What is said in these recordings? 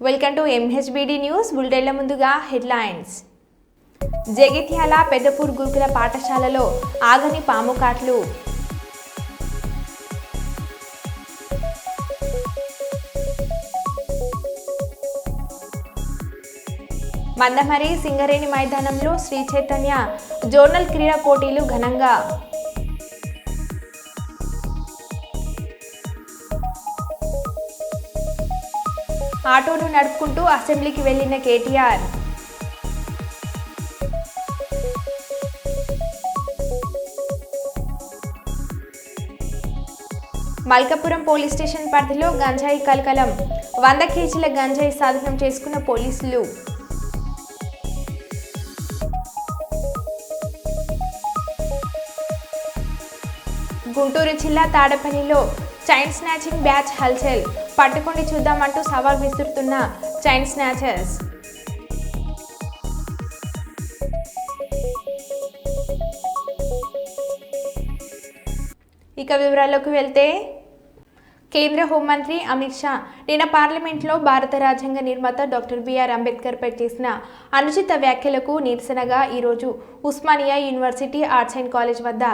Welcome to MHBD news బులెటిన్ల ముందుగా headlines. Jagtial Peddapur గురుకుల పాఠశాలలో ఆగని పాము కాట్లు. మందమరి సింగరేణి మైదానంలో శ్రీ చైతన్య జోనల్ క్రీడా పోటీలు ఘనంగా. ఆటోను నడుపుకుంటూ అసెంబ్లీకి వెళ్లిన కేటీఆర్. మల్కాపురం పోలీస్ స్టేషన్ పరిధిలో గంజాయి కలకలం. 100 కేజీల గంజాయి స్వాధీనం చేసుకున్న పోలీసులు. గుంటూరు జిల్లా తాడపల్లిలో చైన్ స్నాచింగ్ బ్యాచ్ హల్చల్. పట్టుకొని చూద్దామంటూ సవాల్ విసురుతున్న చైన్ స్నాచర్స్. ఇక వివరాల్లోకి వెళ్తే కేంద్ర హోంమంత్రి అమిత్ షా నిన్న పార్లమెంట్లో భారత రాజ్యాంగ నిర్మాత డాక్టర్ బిఆర్ అంబేద్కర్పై చేసిన అనుచిత వ్యాఖ్యలకు నిరసనగా ఈరోజు Osmania university arts and college వద్ద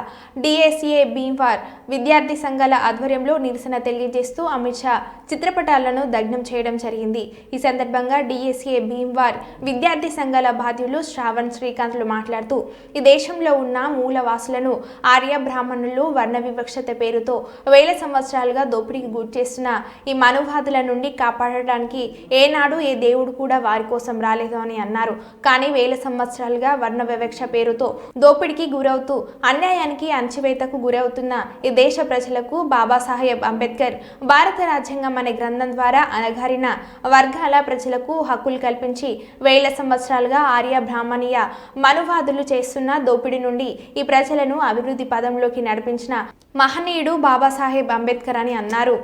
డిఎస్ఏ భీమ్వార్ విద్యార్థి సంఘాల ఆధ్వర్యంలో నిరసన తెలియజేస్తూ అమిత్ షా చిత్రపటాలను దగ్ధం చేయడం జరిగింది. ఈ సందర్భంగా డిఎస్ఏ భీమ్వార్ విద్యార్థి సంఘాల బాధ్యులు శ్రావణ్ శ్రీకాంత్లు మాట్లాడుతూ ఈ దేశంలో ఉన్న మూలవాసులను ఆర్య బ్రాహ్మణులు వర్ణ వివక్షత పేరుతో వేల సంవత్సరాలుగా దోపిడీ గురి చేస్తున్న ఈ మనువాదుల నుండి కాపాడడానికి ఏనాడు ఏ దేవుడు కూడా వారి కోసం రాలేదు అని అన్నారు. కానీ వేల సంవత్సరాలుగా వర్ణ వివక్ష పేరుతో దోపిడికి గురవుతూ అన్యాయానికి అణచివేతకు గురవుతున్న ఈ దేశ ప్రజలకు బాబాసాహెబ్ అంబేద్కర్ భారత రాజ్యాంగం అనే గ్రంథం ద్వారా అణగారిన వర్గాల ప్రజలకు హక్కులు కల్పించి వేల సంవత్సరాలుగా ఆర్య బ్రాహ్మణీయ మనువాదులు చేస్తున్న దోపిడీ నుండి ఈ ప్రజలను అభివృద్ధి పదంలోకి నడిపించిన మహనీయుడు బాబాసాహెబ్ అంబేద్కర్ అని అన్నారు.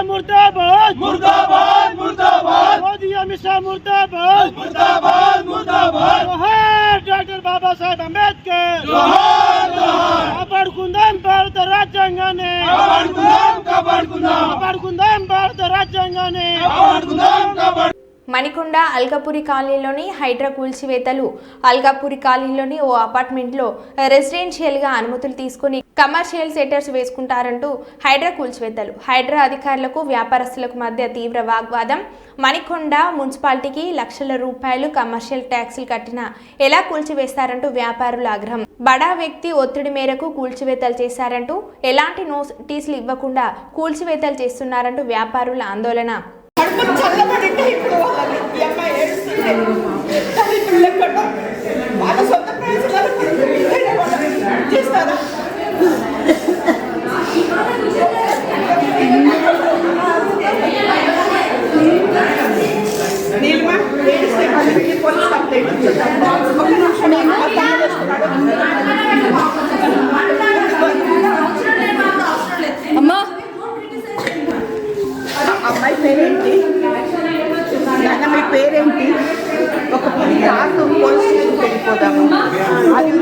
मुर्दाबाद मुर्दाबाद मुर्दाबाद मोदी अमित शाह मुर्दाबाद मुर्दाबाद मुर्दाबाद जोहार डॉक्टर बाबा साहेब अंबेडकर जोहार जोहार कापाడుకుందాం భారత రాజ్యాంగాన్ని కాపాడుకుందాం భారత రాజ్యాంగాన్ని మణికొండ అల్కాపురి కాలనీలోని హైడ్రా కూల్చివేతలు. అల్కాపురి కాలనీలోని ఓ అపార్ట్మెంట్లో రెసిడెన్షియల్గా అనుమతులు తీసుకుని కమర్షియల్ సెటర్స్ వేసుకుంటారంటూ హైడ్రా కూల్చివేతలు. హైడ్రా అధికారులకు వ్యాపారస్తులకు మధ్య తీవ్ర వాగ్వాదం. మణికొండ మున్సిపాలిటీకి లక్షల రూపాయలు కమర్షియల్ ట్యాక్సులు కట్టినా ఎలా కూల్చివేస్తారంటూ వ్యాపారుల ఆగ్రహం. బడా వ్యక్తి ఒత్తిడి మేరకు కూల్చివేతలు చేశారంటూ ఎలాంటి నోటీసులు ఇవ్వకుండా కూల్చివేతలు చేస్తున్నారంటూ వ్యాపారుల ఆందోళన. అమ్మాయి పేరేంటి? మీ పేరేంటి? ఒక 10 సార్లు పోలీస్ స్టేషన్కి వెళ్ళిపోదాము. అది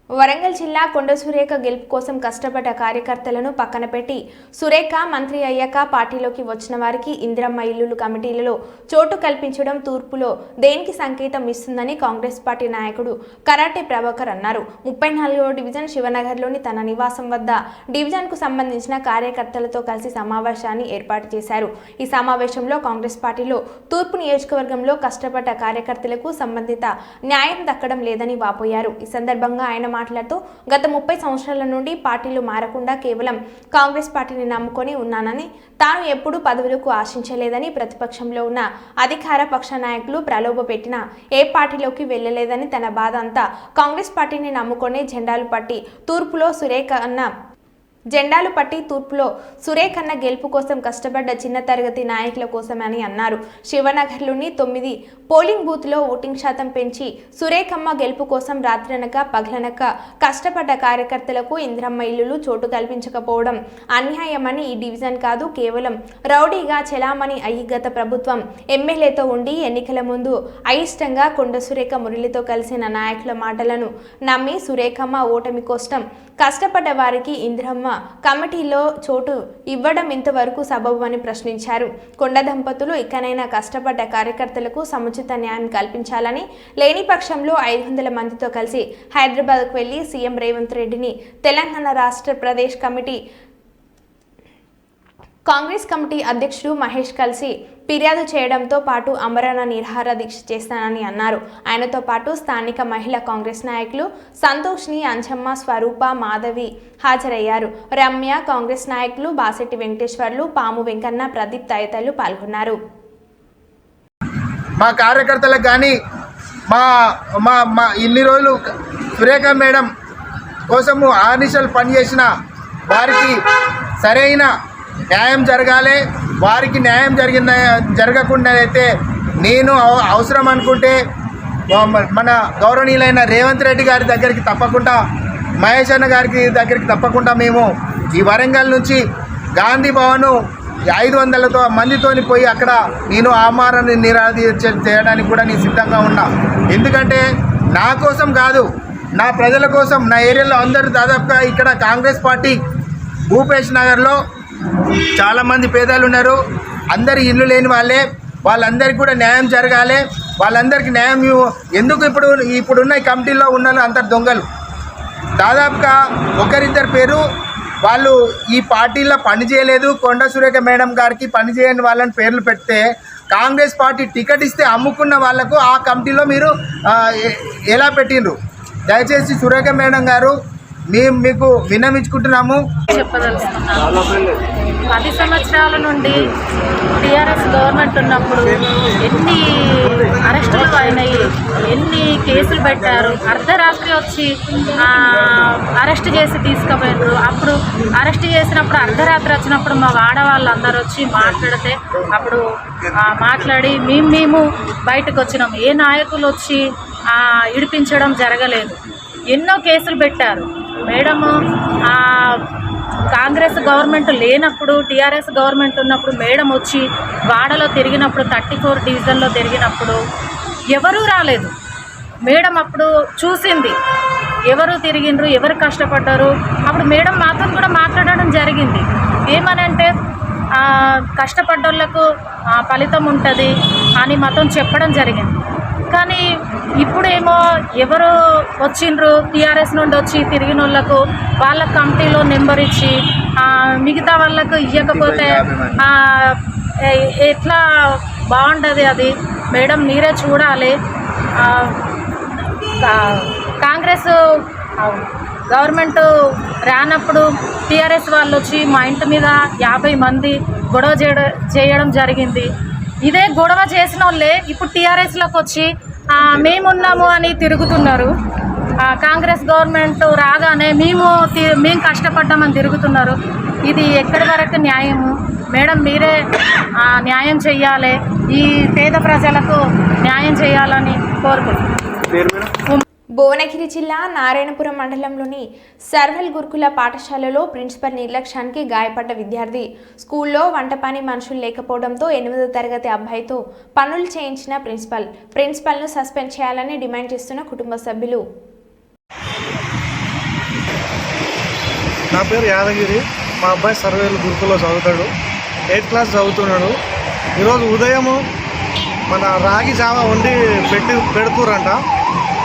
వరంగల్ జిల్లా కొండ సురేఖ గెలుపు కోసం కష్టపడ్డ కార్యకర్తలను పక్కన పెట్టి సురేఖ మంత్రి అయ్యాక పార్టీలోకి వచ్చిన వారికి ఇందిరమ్మ ఇల్లులు కమిటీలలో చోటు కల్పించడం తూర్పులో దేనికి సంకేతం ఇస్తుందని కాంగ్రెస్ పార్టీ నాయకుడు కరాటే ప్రభాకర్ అన్నారు. 34వ డివిజన్ శివనగర్లోని తన నివాసం వద్ద డివిజన్కు సంబంధించిన కార్యకర్తలతో కలిసి సమావేశాన్ని ఏర్పాటు చేశారు. ఈ సమావేశంలో కాంగ్రెస్ పార్టీలో తూర్పు నియోజకవర్గంలో కష్టపడ్డ కార్యకర్తలకు సంబంధిత న్యాయం దక్కడం లేదని వాపోయారు. ఈ సందర్భంగా ఆయన మాట్లాడుతూ గత 30 సంవత్సరాల నుండి పార్టీలు మారకుండా కేవలం కాంగ్రెస్ పార్టీని నమ్ముకొని ఉన్నానని, తాను ఎప్పుడూ పదవులకు ఆశించలేదని, ప్రతిపక్షంలో ఉన్న అధికార పక్ష నాయకులు ప్రలోభ పెట్టినా ఏ పార్టీలోకి వెళ్లలేదని, తన బాధ అంతా కాంగ్రెస్ పార్టీని నమ్ముకొని జెండాలు పట్టి తూర్పులో సురేఖ అన్న జెండాలు పట్టి తూర్పులో సురేఖన్న గెలుపు కోసం కష్టపడ్డ చిన్న తరగతి నాయకుల కోసమని అన్నారు. శివనగర్లోని 9 పోలింగ్ బూత్లో ఓటింగ్ శాతం పెంచి సురేఖమ్మ గెలుపు కోసం రాత్రనక పగలనక కష్టపడ్డ కార్యకర్తలకు ఇంద్రమ్మ ఇల్లులు చోటు కల్పించకపోవడం అన్యాయమని, ఈ డివిజన్ కాదు కేవలం రౌడీగా చెలామణి అయ్యి గత ప్రభుత్వం ఎమ్మెల్యేతో ఉండి ఎన్నికల ముందు అయిష్టంగా కొండ సురేఖ మురళితో కలిసిన నాయకుల మాటలను నమ్మి సురేఖమ్మ ఓటమి కోసం కష్టపడ్డ వారికి ఇంద్రమ్మ కమిటీలో చోటు ఇవ్వడం ఇంతవరకు సబబు అని ప్రశ్నించారు. కొండ దంపతులు ఇకనైనా కష్టపడ్డ కార్యకర్తలకు సముచిత న్యాయం కల్పించాలని, లేని పక్షంలో 500 మందితో కలిసి హైదరాబాద్కు వెళ్లి సీఎం రేవంత్ రెడ్డిని తెలంగాణ రాష్ట్ర ప్రదేశ్ కమిటీ కాంగ్రెస్ కమిటీ అధ్యక్షుడు మహేష్ కలిసి ఫిర్యాదు చేయడంతో పాటు అమరణ నిరాహార దీక్ష చేస్తానని అన్నారు. ఆయనతో పాటు స్థానిక మహిళా కాంగ్రెస్ నాయకులు సంతోష్ని, అంజమ్మ, స్వరూప, మాధవి హాజరయ్యారు. రమ్య, కాంగ్రెస్ నాయకులు బాసెట్టి వెంకటేశ్వర్లు, పాము వెంకన్న, ప్రదీప్ తదితరులు పాల్గొన్నారు. మా కార్యకర్తలకు కానీ మా ఇన్ని రోజులు సురేఖ మేడం కోసము ఆర్నిషల్ పనిచేసిన వారికి సరైన న్యాయం జరగాలి. వారికి న్యాయం జరగకుండా అయితే నేను అవసరం అనుకుంటే మన గౌరవనీయులైన రేవంత్ రెడ్డి గారి దగ్గరికి తప్పకుండా, మహేష్ అన్న గారికి దగ్గరికి తప్పకుండా మేము ఈ వరంగల్ నుంచి గాంధీ భవను 500 మందితోని పోయి అక్కడ నేను ఆమరణ నిరాదీక్ష చేయడానికి కూడా నేను సిద్ధంగా ఉన్నా. ఎందుకంటే నా కోసం కాదు, నా ప్రజల కోసం, నా ఏరియాలో అందరూ దాదాపుగా ఇక్కడ కాంగ్రెస్ పార్టీ భూపేష్ నగర్లో చాలామంది పేదలు ఉన్నారు. అందరి ఇల్లు లేని వాళ్ళందరికీ కూడా న్యాయం జరగాలి. వాళ్ళందరికీ న్యాయం ఎందుకు ఇప్పుడున్న ఈ కమిటీలో ఉన్న అందరు దొంగలు, దాదాపుగా ఒకరిద్దరు పేరు వాళ్ళు ఈ పార్టీలో పని చేయలేదు, కొండ సురేఖ మేడం గారికి పని చేయని వాళ్ళని పేర్లు పెడితే కాంగ్రెస్ పార్టీ టికెట్ ఇస్తే అమ్ముకున్న వాళ్లకు ఆ కమిటీలో మీరు ఎలా పెట్టిండ్రు? దయచేసి సురేఖ మేడం గారు మేము మీకు విన్నవించుకుంటున్నాము. చెప్పదలుచుకున్నాను, 10 సంవత్సరాల నుండి టీఆర్ఎస్ గవర్నమెంట్ ఉన్నప్పుడు ఎన్ని అరెస్టులు అయినాయి, ఎన్ని కేసులు పెట్టారు. అర్ధరాత్రి వచ్చి అరెస్ట్ చేసి తీసుకుపోయారు. అప్పుడు అరెస్ట్ చేసినప్పుడు అర్ధరాత్రి వచ్చినప్పుడు మా ఆడవాళ్ళందరూ వచ్చి మాట్లాడితే అప్పుడు మాట్లాడి మేము బయటకు వచ్చినాం. ఏ నాయకులు వచ్చి ఇడిపించడం జరగలేదు. ఎన్నో కేసులు పెట్టారు. మేడము కాంగ్రెస్ గవర్నమెంట్ లేనప్పుడు, టీఆర్ఎస్ గవర్నమెంట్ ఉన్నప్పుడు మేడం వచ్చి వాడలో తిరిగినప్పుడు, 34 డివిజన్లో తిరిగినప్పుడు ఎవరూ రాలేదు. మేడం అప్పుడు చూసింది ఎవరు తిరిగిండ్రు, ఎవరు కష్టపడ్డారు. అప్పుడు మేడం మాతో కూడా మాట్లాడడం జరిగింది. ఏమనంటే కష్టపడ్డోళ్లకు ఫలితం ఉంటుంది అని మాతో చెప్పడం జరిగింది. కానీ ఇప్పుడేమో ఎవరు వచ్చిండ్రు టీఆర్ఎస్ నుండి వచ్చి తిరిగిన వాళ్ళకు వాళ్ళ కమిటీలో నెంబర్ ఇచ్చి మిగతా వాళ్ళకు ఇవ్వకపోతే ఎట్లా బాగుంటుంది? అది మేడం మీరే చూడాలి. కాంగ్రెస్ గవర్నమెంట్ రానప్పుడు టీఆర్ఎస్ వాళ్ళు వచ్చి మా ఇంటి మీద 50 మంది గొడవ చేయడం జరిగింది. ఇదే గొడవ చేసిన వాళ్ళే ఇప్పుడు టీఆర్ఎస్లోకి వచ్చి మేమున్నాము అని తిరుగుతున్నారు. కాంగ్రెస్ గవర్నమెంట్ రాగానే మేము కష్టపడ్డామని తిరుగుతున్నారు. ఇది ఎక్కడి వరకు న్యాయము? మేడం మీరే న్యాయం చెయ్యాలి, ఈ పేద ప్రజలకు న్యాయం చేయాలని కోరుకుంటున్నాను. భువనగిరి జిల్లా నారాయణపురం మండలంలోని సర్వల్ గురుకుల పాఠశాలలో ప్రిన్సిపల్ నిర్లక్ష్యానికి గాయపడ్డ విద్యార్థి స్కూల్లో వంట పని మనుషులు లేకపోవడంతో 8వ తరగతి అబ్బాయితో పనులు చేయించిన ప్రిన్సిపల్ను సస్పెండ్ చేయాలని డిమాండ్ చేస్తున్న కుటుంబ సభ్యులు. నా పేరు యాదగిరి. మా అబ్బాయి సర్వేలు గురుకుల్లో చదువుతాడు, 8th క్లాస్ చదువుతున్నాడు. ఈరోజు ఉదయము మన రాగి జావ వండి పెడుతురంట.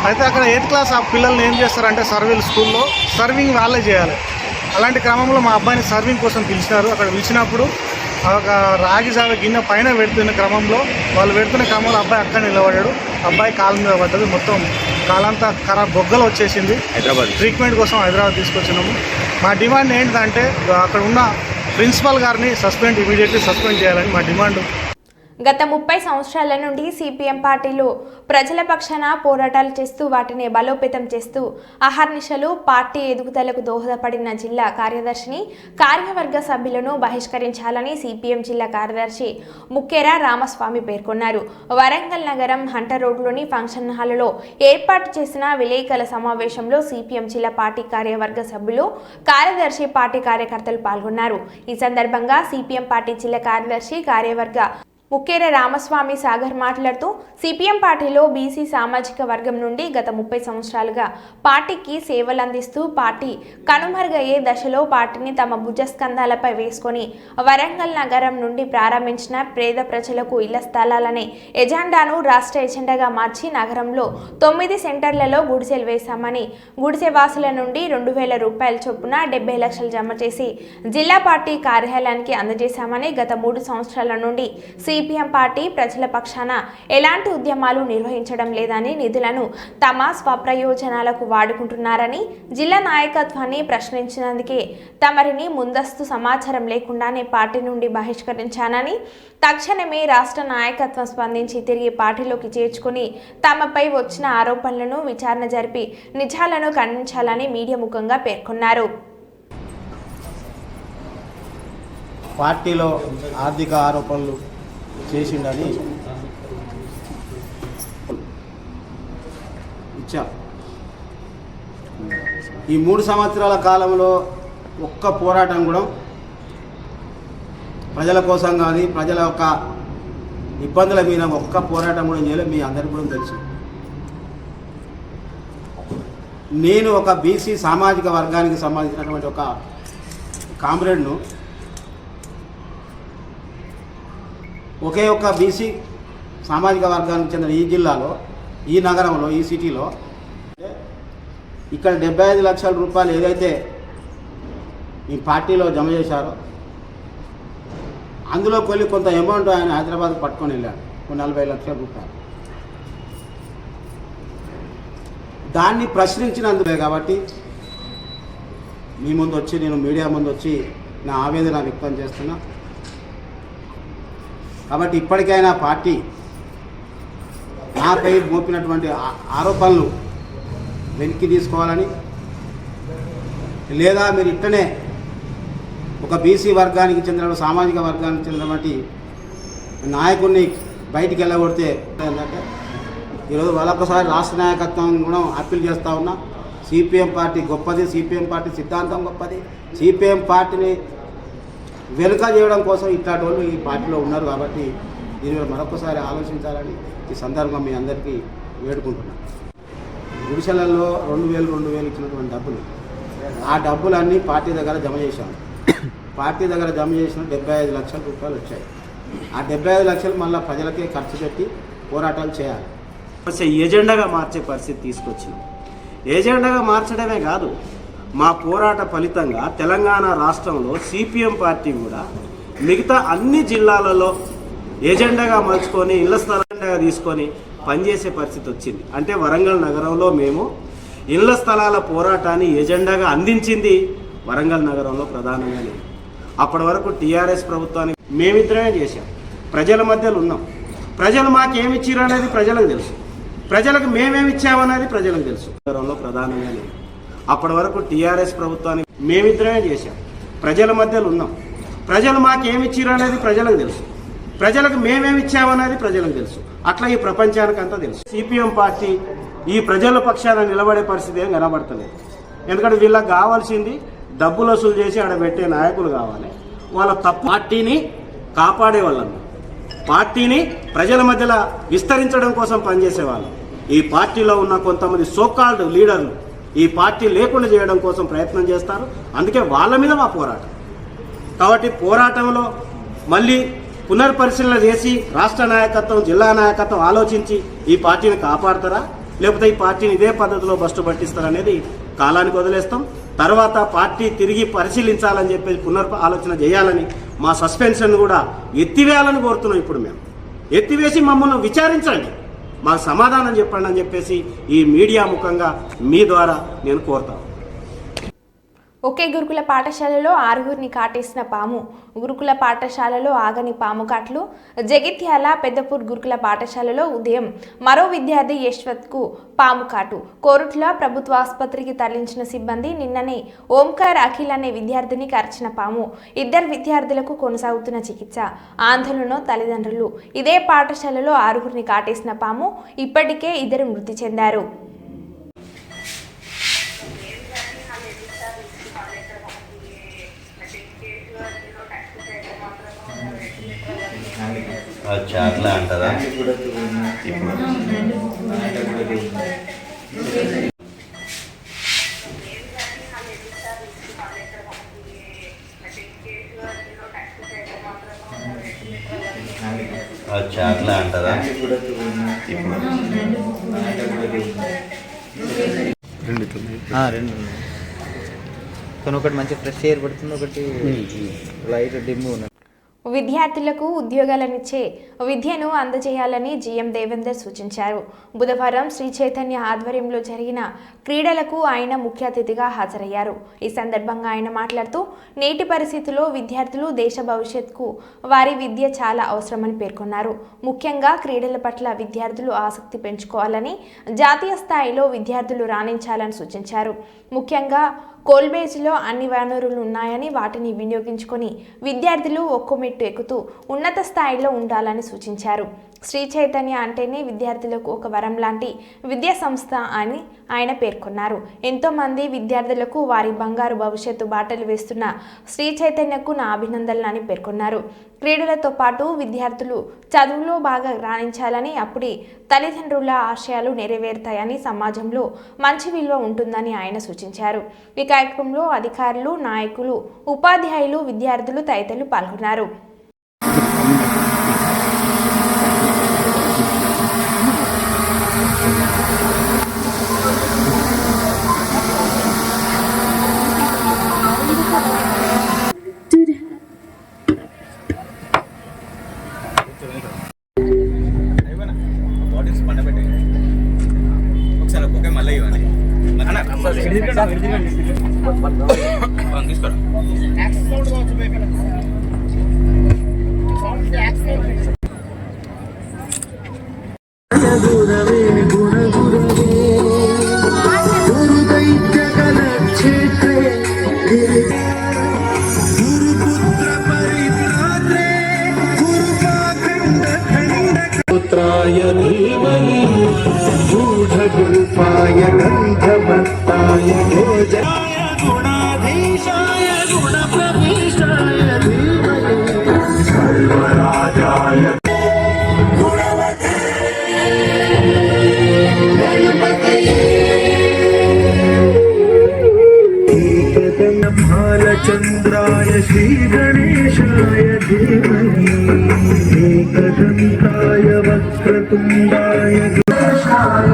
అయితే అక్కడ 8th క్లాస్ ఆ పిల్లల్ని ఏం చేస్తారంటే సర్వీల్ స్కూల్లో సర్వింగ్ వాళ్ళే చేయాలి. అలాంటి క్రమంలో మా అబ్బాయిని సర్వింగ్ కోసం పిలిచినారు. అక్కడ పిలిచినప్పుడు ఒక రాగి జావ గిన్నె పైన పెడుతున్న క్రమంలో అబ్బాయి అక్కడ నిలబడ్డాడు. అబ్బాయి కాలు మీద పడ్డది, మొత్తం కాలంతా ఖరాబ్ బొగ్గలు వచ్చేసింది. ట్రీట్మెంట్ కోసం హైదరాబాద్ తీసుకొచ్చినాము. మా డిమాండ్ ఏంటంటే అక్కడ ఉన్న ప్రిన్సిపల్ గారిని ఇమీడియట్లీ సస్పెండ్ చేయాలని మా డిమాండ్. గత 30 సంవత్సరాల నుండి సిపిఎం పార్టీలో ప్రజల పక్షాన పోరాటాలు చేస్తూ వాటిని బలోపేతం చేస్తూ అహర్నిశలు పార్టీ ఎదుగుదలకు దోహదపడిన జిల్లా కార్యదర్శిని కార్యవర్గ సభ్యులను బహిష్కరించాలని సిపిఎం జిల్లా కార్యదర్శి ముక్కేర రామస్వామి పేర్కొన్నారు. వరంగల్ నగరం హంటర్ రోడ్లోని ఫంక్షన్ హాలులో ఏర్పాటు చేసిన విలేకరుల సమావేశంలో సిపిఎం జిల్లా పార్టీ కార్యవర్గ సభ్యులు, కార్యదర్శి, పార్టీ కార్యకర్తలు పాల్గొన్నారు. ఈ సందర్భంగా సిపిఎం పార్టీ జిల్లా కార్యదర్శి కార్యవర్గ ముక్కేర రామస్వామి సాగర్ మాట్లాడుతూ సిపిఎం పార్టీలో బీసీ సామాజిక వర్గం నుండి గత 30 సంవత్సరాలుగా పార్టీకి సేవలు అందిస్తూ పార్టీ కనుమరుగయ్యే దశలో పార్టీని తమ భుజస్కంధాలపై వేసుకొని వరంగల్ నగరం నుండి ప్రారంభించిన పేద ప్రజలకు ఇళ్ల స్థలాలనే ఎజెండాను రాష్ట్ర ఎజెండాగా మార్చి నగరంలో 9 సెంటర్లలో గుడిసెలు వేశామని, గుడిసె వాసుల నుండి 2,000 రూపాయల చొప్పున 70 లక్షలు జమ చేసి జిల్లా పార్టీ కార్యాలయానికి అందజేశామని, గత 3 సంవత్సరాల నుండి సిపిఎం పార్టీ ప్రజల పక్షాన ఎలాంటి ఉద్యమాలు నిర్వహించడం లేదని, నిధులను తమ స్వప్రయోజనాలకు వాడుకుంటున్నారని, జిల్లా నాయకత్వాన్ని ప్రశ్నించినందుకే తమరిని ముందస్తు సమాచారం లేకుండానే పార్టీ నుండి బహిష్కరించానని, తక్షణమే రాష్ట్ర నాయకత్వం స్పందించి తిరిగి పార్టీలోకి చేర్చుకుని తమపై వచ్చిన ఆరోపణలను విచారణ జరిపి నిజాలను ఖండించాలని మీడియా ముఖంగా పేర్కొన్నారు. పార్టీలో ఆర్థిక ఆరోపణలు చేసిండని ఇచ్చా. ఈ 3 సంవత్సరాల కాలంలో ఒక్క పోరాటం కూడా ప్రజల కోసం కానీ ప్రజల యొక్క ఇబ్బందుల మీద ఒక్క పోరాటం కూడా చేయలేదు. మీ అందరికీ కూడా తెలుసు. నేను ఒక బీసీ సామాజిక వర్గానికి సంబంధించినటువంటి ఒక కామ్రేడ్ను, ఒకే ఒక్క బీసీ సామాజిక వర్గానికి చెందిన ఈ జిల్లాలో, ఈ నగరంలో, ఈ సిటీలో ఇక్కడ 75 లక్షల రూపాయలు ఏదైతే ఈ పార్టీలో జమ చేశారో అందులో కొంత అమౌంట్ ఆయన హైదరాబాద్ పట్టుకొని వెళ్ళాడు, 40 లక్షల రూపాయలు. దాన్ని ప్రశ్నించినందుకే కాబట్టి మీ ముందు వచ్చి, నేను మీడియా ముందు వచ్చి నా ఆవేదన వ్యక్తం చేస్తున్నా. కాబట్టి ఇప్పటికైనా పార్టీ నాపై మోపినటువంటి ఆరోపణలు వెనక్కి తీసుకోవాలని, లేదా మీరు ఇట్టనే ఒక బీసీ వర్గానికి చెందిన, సామాజిక వర్గానికి చెందినటువంటి నాయకుడిని బయటికి వెళ్ళగొడితే ఏంటంటే ఈరోజు వాళ్ళొక్కసారి రాష్ట్ర నాయకత్వం కూడా అప్పీల్ చేస్తూ ఉన్నా. సిపిఎం పార్టీ గొప్పది, సిపిఎం పార్టీ సిద్ధాంతం గొప్పది. సిపిఎం పార్టీని వెనుక చేయడం కోసం ఇట్లాంటి వాళ్ళు ఈ పార్టీలో ఉన్నారు. కాబట్టి దీని మరొకసారి ఆలోచించాలని ఈ సందర్భంగా మీ అందరికీ వేడుకుంటున్నాను. గుడిసెలలో 2,000 ఇచ్చినటువంటి డబ్బులు, ఆ డబ్బులన్నీ పార్టీ దగ్గర జమ చేశాము. పార్టీ దగ్గర జమ చేసిన 75 లక్షల రూపాయలు వచ్చాయి. ఆ 75 లక్షలు మళ్ళీ ప్రజలకే ఖర్చు పెట్టి పోరాటాలు చేయాలి. ఎజెండాగా మార్చే పరిస్థితి తీసుకొచ్చింది. ఎజెండాగా మార్చడమే కాదు, మా పోరాట ఫలితంగా తెలంగాణ రాష్ట్రంలో సిపిఎం పార్టీ కూడా మిగతా అన్ని జిల్లాలలో ఎజెండాగా మలుచుకొని ఇళ్ల స్థలాలుగా తీసుకొని పనిచేసే పరిస్థితి వచ్చింది. అంటే వరంగల్ నగరంలో మేము ఇళ్ల స్థలాల పోరాటాన్ని ఎజెండాగా అందించింది వరంగల్ నగరంలో ప్రధానంగా లేదు. అప్పటి వరకు టీఆర్ఎస్ ప్రభుత్వానికి మేమిద్దరమే చేశాం, ప్రజల మధ్యలో ఉన్నాం. ప్రజలు మాకేమిచ్చారు అనేది ప్రజలకు తెలుసు, ప్రజలకు మేమేమిచ్చామనేది ప్రజలకు తెలుసు. నగరంలో ప్రధానంగా లేదు. అప్పటి వరకు టీఆర్ఎస్ ప్రభుత్వానికి మేమిద్దరమే చేశాం, ప్రజల మధ్యలో ఉన్నాం. ప్రజలు మాకేమిచ్చారు అనేది ప్రజలకు తెలుసు, ప్రజలకు మేమేమిచ్చామనేది ప్రజలకు తెలుసు. అట్లా ఈ ప్రపంచానికి అంతా తెలుసు. సిపిఎం పార్టీ ఈ ప్రజల పక్షాన నిలబడే పరిస్థితి ఏం కనబడతలేదు. ఎందుకంటే వీళ్ళకి కావాల్సింది డబ్బులు వసూలు చేసి ఆడ పెట్టే నాయకులు కావాలి. వాళ్ళ తప్పు పార్టీని కాపాడే వాళ్ళను, పార్టీని ప్రజల మధ్యలో విస్తరించడం కోసం పనిచేసేవాళ్ళు. ఈ పార్టీలో ఉన్న కొంతమంది సోకాల్డ్ లీడర్లు ఈ పార్టీ లేకుండా చేయడం కోసం ప్రయత్నం చేస్తారు. అందుకే వాళ్ళ మీద మా పోరాటం. కాబట్టి పోరాటంలో మళ్ళీ పునర్పరిశీలన చేసి రాష్ట్ర నాయకత్వం, జిల్లా నాయకత్వం ఆలోచించి ఈ పార్టీని కాపాడతారా, లేకపోతే ఈ పార్టీని ఇదే పద్ధతిలో బస్టు పట్టిస్తారనేది కాలానికి వదిలేస్తాం. తర్వాత పార్టీ తిరిగి పరిశీలించాలని చెప్పేసి ఆలోచన చేయాలని, మా సస్పెన్షన్ కూడా ఎత్తివేయాలని కోరుతున్నాం. ఇప్పుడు మేము ఎత్తివేసి మమ్మల్ని విచారించండి, మాకు సమాధానం చెప్పండి అని చెప్పేసి ఈ మీడియా ముఖంగా మీ ద్వారా నేను కోరుతాను. ఒకే గురుకుల పాఠశాలలో 6గురిని కాటేసిన పాము. గురుకుల పాఠశాలలో ఆగని పాము కాట్లు. జగిత్యాల పెద్దపూర్ గురుకుల పాఠశాలలో ఉదయం మరో విద్యార్థి యశ్వత్కు పాము కాటు. కోరుట్ల ప్రభుత్వ ఆసుపత్రికి తరలించిన సిబ్బంది నిన్ననే ఓంకార్ అఖిల్ అనే విద్యార్థిని కరిచిన పాము. 2 విద్యార్థులకు కొనసాగుతున్న చికిత్స. ఆందోళన తల్లిదండ్రులు. ఇదే పాఠశాలలో 6గురిని కాటేసిన పాము. ఇప్పటికే 2 మృతి చెందారు. అచ్చా అట్లా అంటారా? అచ్చా అట్లా అంటారా? రెండు కానీ ఒకటి మంచి ఫ్రెష్ ఎయిర్ పడుతుంది, ఒకటి లైట్ డిమ్ ఉన్నది. విద్యార్థులకు ఉద్యోగాలనిచ్చే విద్యను అందజేయాలని జీఎం దేవేందర్ సూచించారు. బుధవారం శ్రీ చైతన్య ఆధ్వర్యంలో జరిగిన క్రీడలకు ఆయన ముఖ్య అతిథిగా హాజరయ్యారు. ఈ సందర్భంగా ఆయన మాట్లాడుతూ నేటి పరిస్థితుల్లో విద్యార్థులు దేశ భవిష్యత్తుకు వారి విద్య చాలా అవసరమని పేర్కొన్నారు. ముఖ్యంగా క్రీడల పట్ల విద్యార్థులు ఆసక్తి పెంచుకోవాలని, జాతీయ స్థాయిలో విద్యార్థులు రాణించాలని సూచించారు. ముఖ్యంగా కోల్బేజ్లో అన్ని వనరులు ఉన్నాయని వాటిని వినియోగించుకొని విద్యార్థులు ఒక్కో మెట్టు ఎక్కుతూ ఉన్నత స్థాయిలో ఉండాలని సూచించారు. శ్రీ చైతన్య అంటేనే విద్యార్థులకు ఒక వరం లాంటి విద్యా సంస్థ అని ఆయన పేర్కొన్నారు. ఎంతోమంది విద్యార్థులకు వారి బంగారు భవిష్యత్తు బాటలు వేస్తున్న శ్రీ చైతన్యకు నా అభినందనలు అని పేర్కొన్నారు. క్రీడలతో పాటు విద్యార్థులు చదువులో బాగా రాణించాలని, అప్పుడే తల్లిదండ్రుల ఆశయాలు నెరవేరుతాయని, సమాజంలో మంచి విలువ ఉంటుందని ఆయన సూచించారు. ఈ కార్యక్రమంలో అధికారులు, నాయకులు, ఉపాధ్యాయులు, విద్యార్థులు తదితరులు పాల్గొన్నారు. चंद्राय श्री गणेशाय धीमहि एकदन्ताय वक्रतुंडाय गणेशाय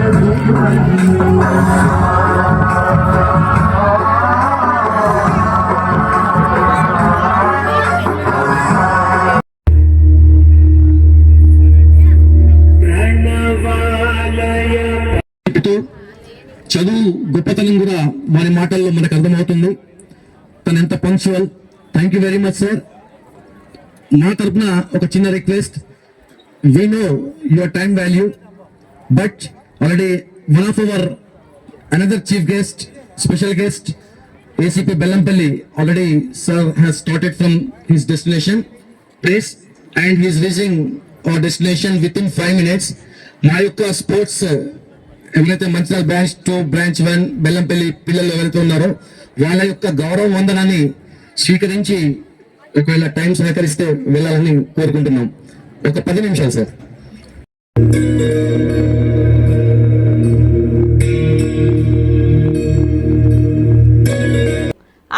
చదువు గొప్పతనం కూడా వారి మాటల్లో మనకు అర్థమవుతుంది. తను ఎంత punctual. Thank you very much sir. నా తరఫున ఒక చిన్న request, we know your time value, but already one of our another chief guest, special guest ACP Bellampalli, already sir has started from his destination place and he is reaching hour destination with in 5 minutes. మా యొక్క sports ఎవరైతే Mancherial branch 2, branch 1 Bellampalli పిల్లలు ఎవరైతే ఉన్నారో వాళ్ళ యొక్క గౌరవ వందనాన్ని స్వీకరించి ఒకవేళ టైం సహకరిస్తే వెళ్ళాలని కోరుకుంటున్నాం. ఒక 10 నిమిషాలు సార్.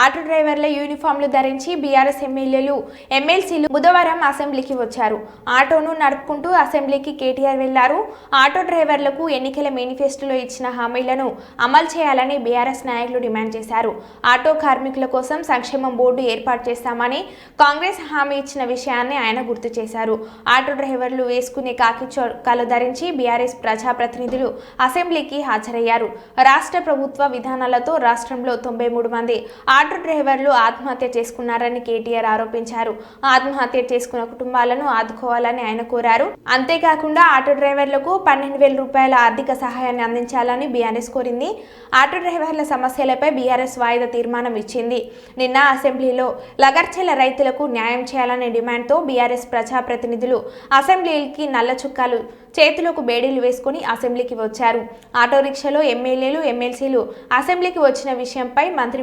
ఆటో డ్రైవర్ డ్రైవర్ల యూనిఫామ్లు ధరించి బీఆర్ఎస్ ఎమ్మెల్యేలు ఎమ్మెల్సీలు బుధవారం అసెంబ్లీకి వచ్చారు. ఆటోను నడుపుకుంటూ అసెంబ్లీకి కేటీఆర్ వెళ్లారు. ఆటో డ్రైవర్లకు ఎన్నికల మేనిఫెస్టోలో ఇచ్చిన హామీలను అమలు చేయాలని బీఆర్ఎస్ నాయకులు డిమాండ్ చేశారు. ఆటో కార్మికుల కోసం సంక్షేమం బోర్డు ఏర్పాటు చేస్తామని కాంగ్రెస్ హామీ ఇచ్చిన విషయాన్ని ఆయన గుర్తు చేశారు. ఆటో డ్రైవర్లు వేసుకునే కాకి చొక్కాలు ధరించి బీఆర్ఎస్ ప్రజాప్రతినిధులు అసెంబ్లీకి హాజరయ్యారు. రాష్ట్ర ప్రభుత్వ విధానాలతో రాష్ట్రంలో 93 మంది ఆటో డ్రైవర్లు ఆత్మహత్య చేసుకున్నారని కేటీఆర్ ఆరోపించారు. ఆత్మహత్య చేసుకున్న కుటుంబాలను ఆదుకోవాలని ఆయన కోరారు. అంతేకాకుండా ఆటో డ్రైవర్లకు 12,000 రూపాయల ఆర్థిక సహాయాన్ని అందించాలని బీఆర్ఎస్ కోరింది. ఆటో డ్రైవర్ల సమస్యలపై బీఆర్ఎస్ వాయిదా తీర్మానం ఇచ్చింది. నిన్న అసెంబ్లీలో లగర్చెల రైతులకు న్యాయం చేయాలనే డిమాండ్తో బీఆర్ఎస్ ప్రజాప్రతినిధులు అసెంబ్లీకి నల్ల చుక్కాలు చేతులకు బేడీలు వేసుకుని అసెంబ్లీకి వచ్చారు. ఆటో రిక్షాలో ఎమ్మెల్యేలు ఎమ్మెల్సీలు అసెంబ్లీకి వచ్చిన విషయంపై మంత్రి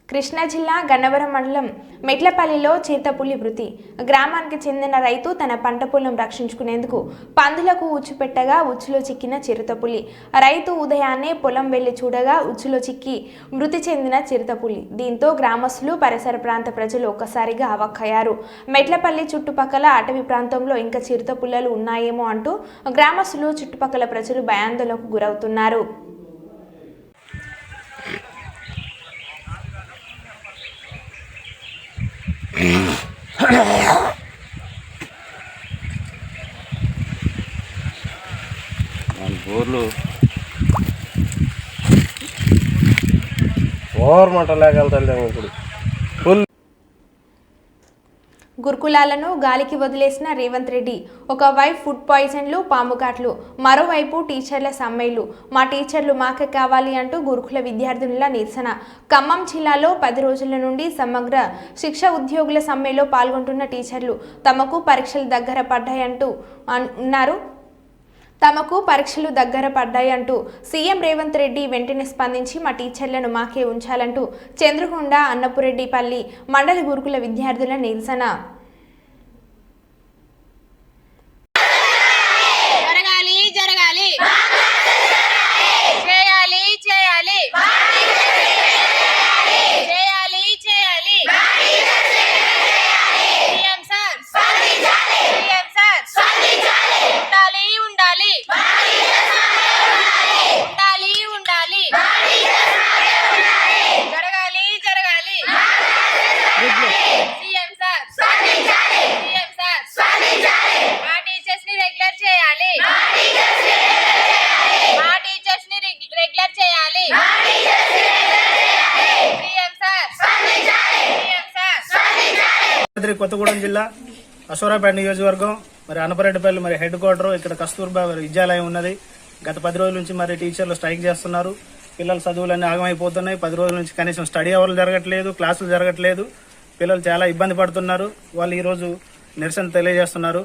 కృష్ణా జిల్లా గన్నవరం మండలం మెట్లపల్లిలో చిరుతపులి మృతి. గ్రామానికి చెందిన రైతు తన పంట పొలం రక్షించుకునేందుకు పందులకు ఉచ్చు పెట్టగా ఉచ్చులో చిక్కిన చిరుతపులి. రైతు ఉదయాన్నే పొలం వెళ్లి చూడగా ఉచ్చులో చిక్కి మృతి చెందిన చిరుతపులి. దీంతో గ్రామస్తులు పరిసర ప్రాంత ప్రజలు ఒక్కసారిగా అవాక్కయ్యారు. మెట్లపల్లి చుట్టుపక్కల అటవీ ప్రాంతంలో ఇంకా చిరుతపుల్లలు ఉన్నాయేమో అంటూ గ్రామస్తులు చుట్టుపక్కల ప్రజలు భయాందోళనకు గురవుతున్నారు. గురుకులాలను గాలికి వదిలేసిన రేవంత్ రెడ్డి. ఒకవైపు ఫుడ్ పాయిజన్లు, పాము కాట్లు, మరోవైపు టీచర్ల సమ్మెలు. మా టీచర్లు మాకే కావాలి అంటూ గురుకుల విద్యార్థుల నిరసన. ఖమ్మం జిల్లాలో 10 రోజుల నుండి సమగ్ర శిక్ష ఉద్యోగుల సమ్మెలో పాల్గొంటున్న టీచర్లు తమకు పరీక్షలు దగ్గర పడ్డాయంటూ సీఎం రేవంత్ రెడ్డి వెంటనే స్పందించి మా టీచర్లను మాకే ఉంచాలంటూ చంద్రకొండ, అన్నపురెడ్డిపల్లి మండల గురుకుల విద్యార్థుల నిరసన. కొత్తగూడెం జిల్లా అశోరాపేట నియోజకవర్గం మరి అన్నపరెడ్డిపల్లి మరి హెడ్ క్వార్టర్ ఇక్కడ కస్తూర్బా విద్యాలయం ఉన్నది. గత 10 రోజుల నుంచి మరి టీచర్లు స్ట్రైక్ చేస్తున్నారు. పిల్లల చదువులన్నీ ఆగమైపోతున్నాయి. 10 రోజుల నుంచి కనీసం స్టడీ అవర్లు జరగట్లేదు, క్లాసులు జరగట్లేదు. పిల్లలు చాలా ఇబ్బంది పడుతున్నారు. వాళ్ళు ఈ రోజు నిరసన తెలియజేస్తున్నారు.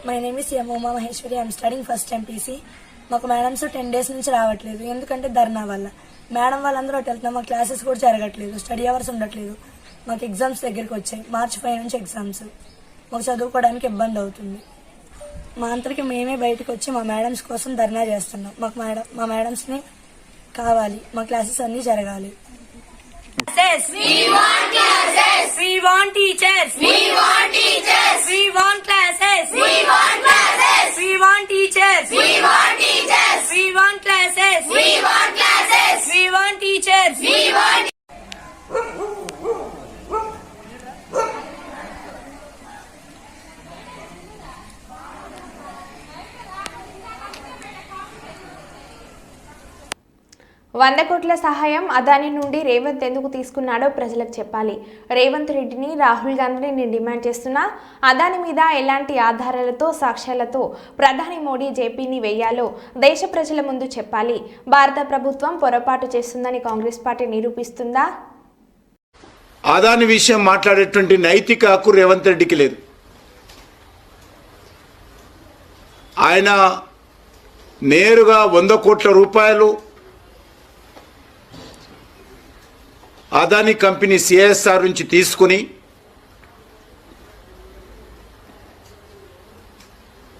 My name is Uma Maheshwari. I'm studying first MPC. మాకు మేడమ్స్ 10 డేస్ నుంచి రావట్లేదు. ఎందుకంటే ధర్నా వల్ల. మేడం వాళ్ళందరూ వెళ్తున్నాం. మా క్లాసెస్ కూడా జరగట్లేదు, స్టడీ అవర్స్ ఉండట్లేదు. మాకు ఎగ్జామ్స్ దగ్గరికి వచ్చాయి. March 5 నుంచి ఎగ్జామ్స్. మాకు చదువుకోవడానికి ఇబ్బంది అవుతుంది. మా అంతరికి మేమే బయటకు వచ్చి మా మేడమ్స్ కోసం ధర్నా చేస్తున్నాం. మా మేడమ్స్ ని కావాలి. మా క్లాసెస్ అన్ని జరగాలి. వంద కోట్ల సహాయం అదాని నుండి రేవంత్ ఎందుకు తీసుకున్నాడో ప్రజలకు చెప్పాలి. రేవంత్ రెడ్డిని, రాహుల్ గాంధీని డిమాండ్ చేస్తున్నా అదాని మీద ఎలాంటి ఆధారాలతో, సాక్ష్యాలతో ప్రధాని మోడీ జేపీని వేయాలో దేశ ప్రజల ముందు చెప్పాలి. భారత ప్రభుత్వం పొరపాటు చేస్తుందని కాంగ్రెస్ పార్టీ నిరూపిస్తుందా? అదాని విషయం మాట్లాడేటువంటి నైతిక హక్కు రేవంత్ రెడ్డికి లేదు. ఆయన నేరుగా 100 కోట్ల రూపాయలు అదాని కంపెనీ సిఎస్ఆర్ నుంచి తీసుకుని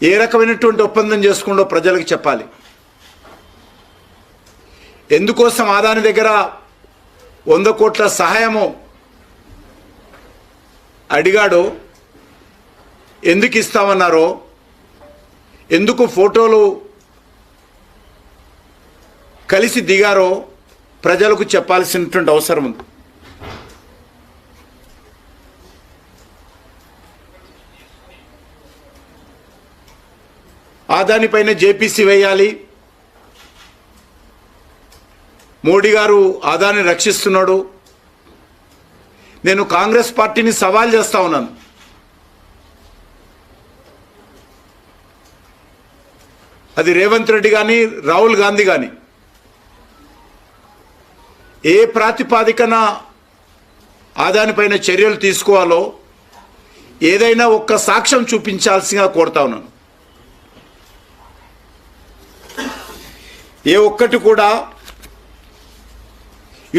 ఏ రకమైనటువంటి ఒప్పందం చేసుకుంటూ ప్రజలకు చెప్పాలి. ఎందుకోసం అదాని దగ్గర 100 కోట్ల సహాయము అడిగాడో, ఎందుకు ఇస్తామన్నారో, ఎందుకు ఫోటోలు కలిసి దిగారో ప్రజలకు చెప్పాల్సినటువంటి అవసరం ఉంది. దానిపైన జేపీసీ వేయాలి. మోడీ గారు ఆదాని రక్షిస్తున్నాడు. నేను కాంగ్రెస్ పార్టీని సవాల్ చేస్తా ఉన్నాను. అది రేవంత్ రెడ్డి కానీ రాహుల్ గాంధీ కానీ ఏ ప్రాతిపాదికన ఆదానిపైన చర్యలు తీసుకోవాలో ఏదైనా ఒక్క సాక్ష్యం చూపించాల్సిందిగా కోరుతా ఉన్నాను. ఏ ఒక్కటి కూడా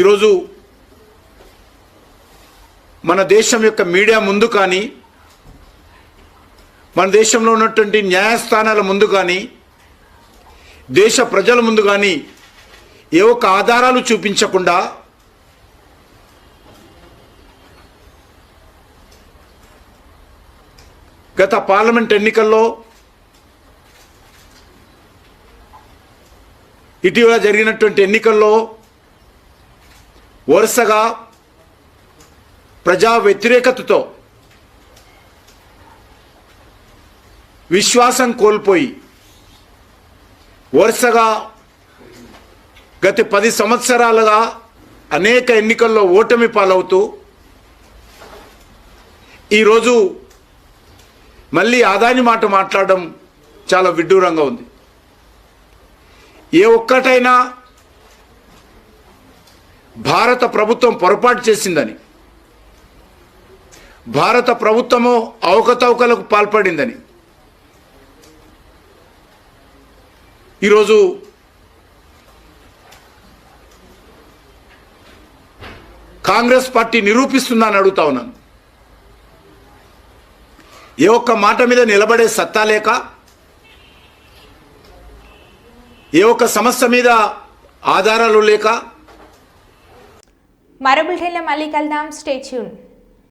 ఈరోజు మన దేశం యొక్క మీడియా ముందు కానీ, మన దేశంలో ఉన్నటువంటి న్యాయస్థానాల ముందు కానీ, దేశ ప్రజల ముందు కానీ ఏ ఒక్క ఆధారాలు చూపించకుండా గత పార్లమెంట్ ఎన్నికల్లో ఇటీవల జరిగినటువంటి ఎన్నికల్లో వరుసగా ప్రజా వ్యతిరేకతతో విశ్వాసం కోల్పోయి వరుసగా గత 10 సంవత్సరాలుగా అనేక ఎన్నికల్లో ఓటమి పాలవుతూ ఈరోజు మళ్ళీ ఆదాని మాట మాట్లాడడం చాలా విడ్డూరంగా ఉంది. ఏ ఒక్కటైనా భారత ప్రభుత్వం పొరపాటు చేసిందని, భారత ప్రభుత్వము అవకతవకలకు పాల్పడిందని ఈరోజు కాంగ్రెస్ పార్టీ నిరూపిస్తుందని అడుగుతా ఉన్నాను. ఏ ఒక్క మాట మీద నిలబడే సత్తా లేక, ఏ ఒక్క సమస్య మీద ఆధారాలు లేక. మరో బులెటిన్లో మళ్ళీ కలుద్దాం. Stay tune.